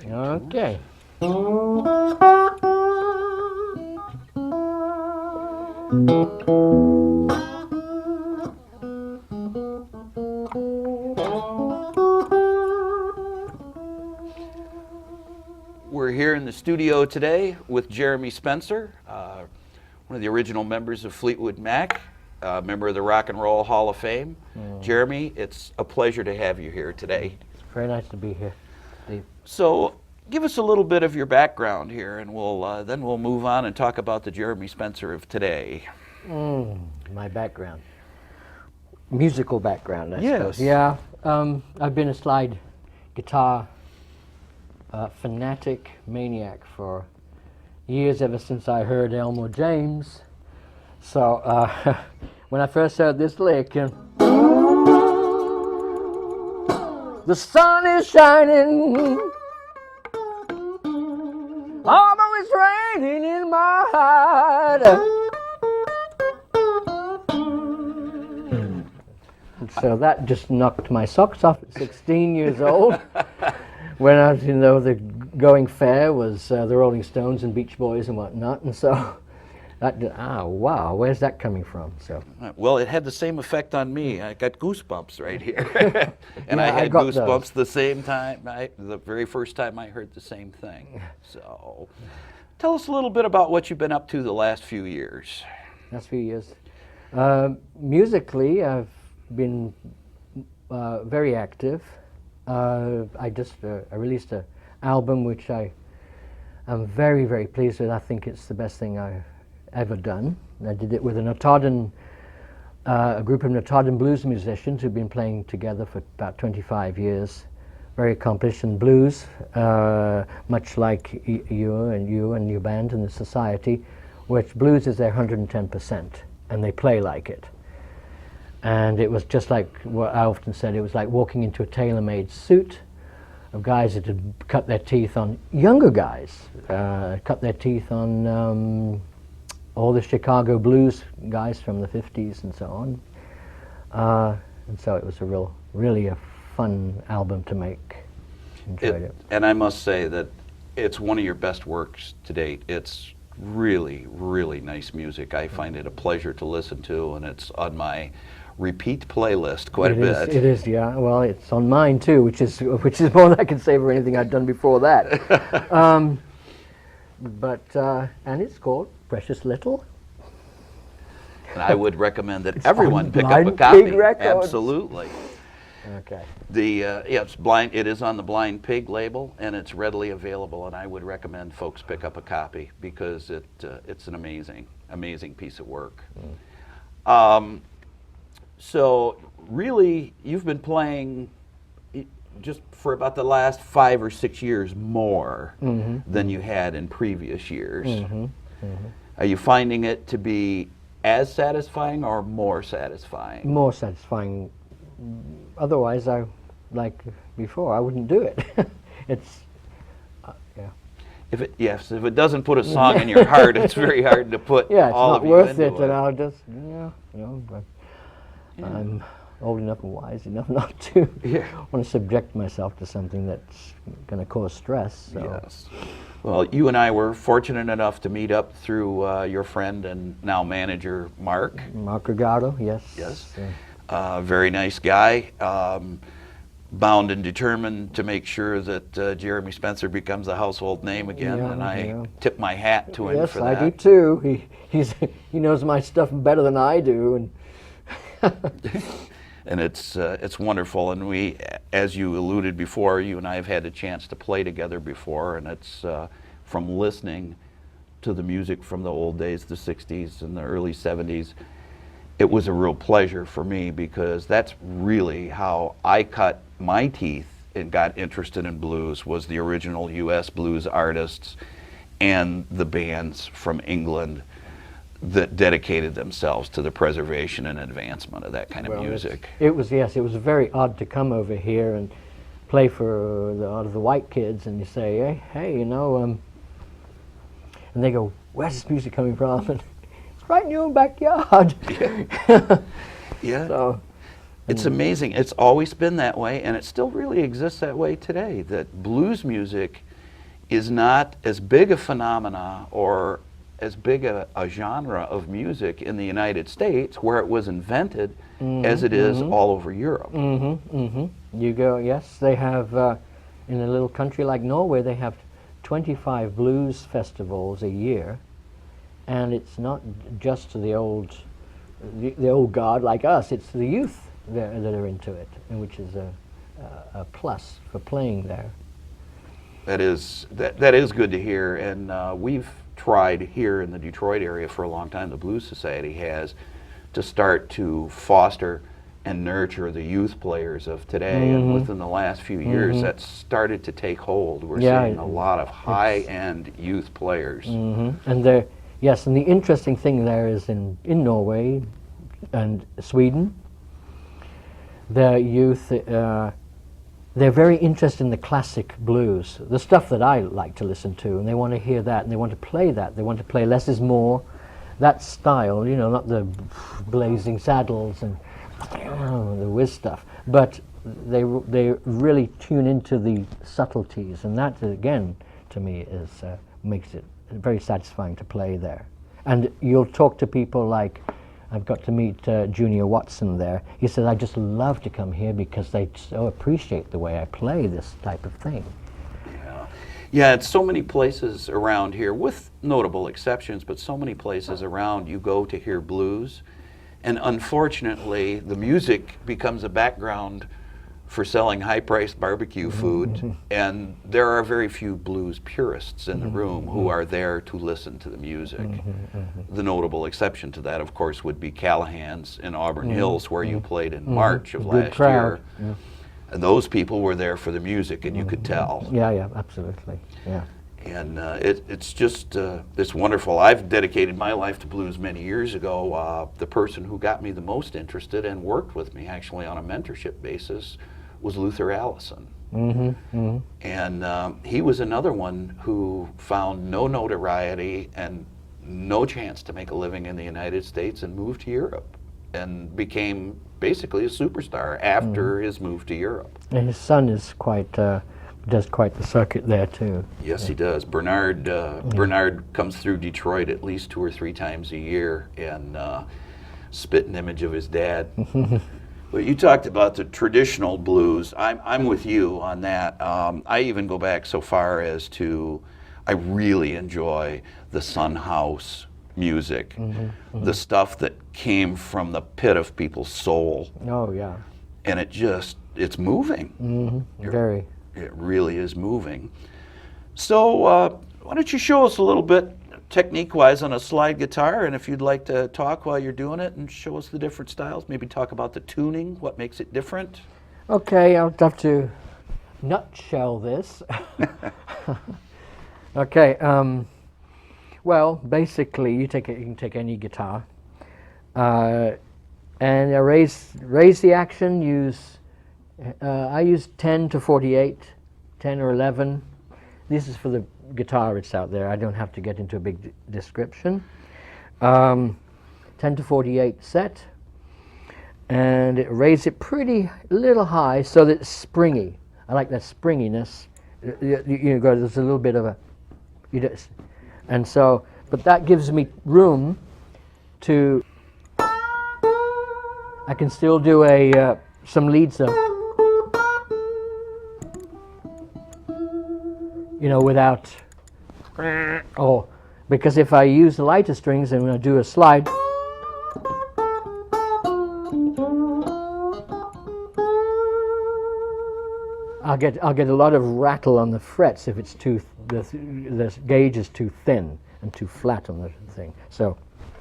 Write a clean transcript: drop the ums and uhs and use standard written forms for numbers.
Okay. We're here in the studio today with Jeremy Spencer, one of the original members of Fleetwood Mac, member of the Rock and Roll Hall of Fame. Jeremy, it's a pleasure to have you here today. It's very nice to be here, Steve. So, give us a little bit of your background here, and then we'll move on and talk about the Jeremy Spencer of today. My background. Musical background, I Yes. suppose. Yeah. I've been a slide guitar fanatic maniac for years, ever since I heard Elmore James. So when I first heard this lick, the sun is shining, although it's raining in my heart. So that just knocked my socks off at 16 years old. When I was, the going fair was the Rolling Stones and Beach Boys and whatnot, and so wow, where's that coming from? So Well, it had the same effect on me. I got goosebumps right here. And Yeah, I I had got goosebumps those. the same time, the very first time I heard the same thing. So, tell us a little bit about what you've been up to the last few years. last few years, musically, I've been very active. I just I released an album which I am very, very pleased with. I think it's the best thing I've ever done. I did it with a group of Notaden blues musicians who've been playing together for about 25 years. Very accomplished in blues, much like you and your band and the Society, which blues is their 110%, and they play like it. And it was just like what I often said, it was like walking into a tailor-made suit of guys that had cut their teeth on, younger guys, cut their teeth on all the Chicago blues guys from the 50s and so on. And so it was really a fun album to make. Enjoyed it. And I must say that it's one of your best works to date. It's really, really nice music. I find it a pleasure to listen to, and it's on my repeat playlist quite a bit. It is, yeah. Well, it's on mine too, which is more than I can say for anything I've done before that. And it's called Precious Little. And I would recommend that It's everyone on pick up a Blind copy. Pig Records. Absolutely. Okay. It's blind. It is on the Blind Pig label, and it's readily available. And I would recommend folks pick up a copy because it's an amazing piece of work. So really, you've been playing just for about the last 5 or 6 years more than you had in previous years. Are you finding it to be as satisfying or more satisfying? More satisfying. Otherwise, like before, I wouldn't do it. It's, yeah. If it doesn't put a song in your heart, it's very hard to put Yeah, it's all not of you worth into it, and I'll just, but I'm old enough and wise enough not to want to subject myself to something that's going to cause stress. So. Yes. Well, you and I were fortunate enough to meet up through your friend and now manager, Mark. Mark Rigardo, yes. Yes. Very nice guy. Bound and determined to make sure that Jeremy Spencer becomes a household name again, and I tip my hat to him for that. Yes, I do too. He knows my stuff better than I do, and And it's wonderful. And we, as you alluded before, you and I have had a chance to play together before, and it's from listening to the music from the old days, the 60s and the early 70s. It was a real pleasure for me because that's really how I cut my teeth and got interested in blues, was the original U.S. blues artists and the bands from England that dedicated themselves to the preservation and advancement of that kind of music. It was very odd to come over here and play for the white kids, and you say, hey, and they go, where's this music coming from? And it's right in your own backyard. Yeah. So, it's amazing. It's always been that way, and it still really exists that way today, that blues music is not as big a phenomena or as big a genre of music in the United States, where it was invented, as it is all over Europe. You go, yes, they have, in a little country like Norway, they have 25 blues festivals a year, and it's not just to the old guard like us, it's the youth that are into it, and which is a plus for playing there. That is good to hear, and we've tried here in the Detroit area for a long time. The Blues Society has, to start to foster and nurture the youth players of today. And within the last few years, that's started to take hold. We're seeing a lot of high-end youth players. And they're, yes, and the interesting thing there is in Norway and Sweden, the youth, they're very interested in the classic blues, the stuff that I like to listen to, and they want to hear that, and they want to play that. They want to play less is more, that style, you know, not the blazing saddles and the whiz stuff, but they really tune into the subtleties, and that again, to me, is makes it very satisfying to play there. And you'll talk to people like, I've got to meet Junior Watson there. He said, I just love to come here because they so appreciate the way I play this type of thing. Yeah, it's so many places around here, with notable exceptions, but so many places around you go to hear blues. And unfortunately, the music becomes a background for selling high-priced barbecue food, and there are very few blues purists in the room who are there to listen to the music. The notable exception to that, of course, would be Callahan's in Auburn Hills, where you played in March of last year. And those people were there for the music, and you could tell. Yeah, absolutely. Yeah. And it's just, it's wonderful. I've dedicated my life to blues many years ago. The person who got me the most interested and worked with me actually on a mentorship basis was Luther Allison. And he was another one who found no notoriety and no chance to make a living in the United States and moved to Europe and became basically a superstar after his move to Europe. And his son is quite, does quite the circuit there too. Yes, he does. Bernard comes through Detroit at least 2 or 3 times a year and spit an image of his dad. But you talked about the traditional blues. I'm with you on that. I even go back so far as to, I really enjoy the Son House music, the stuff that came from the pit of people's soul. Oh yeah. And it's moving. Very. It really is moving. So why don't you show us a little bit technique-wise on a slide guitar, and if you'd like to talk while you're doing it and show us the different styles, maybe talk about the tuning, what makes it different. Okay, I'll have to nutshell this. Okay, well, basically you can take any guitar and raise the action, I use 10 to 48, 10 or 11. This is for the guitarists out there. I don't have to get into a big description. 10 to 48 set, and raise it pretty little high so that it's springy. I like that springiness. There's a little bit of and so, but that gives me room to. I can still do some leads without, because if I use the lighter strings and when I do a slide, I'll get a lot of rattle on the frets if it's the gauge is too thin and too flat on the thing. So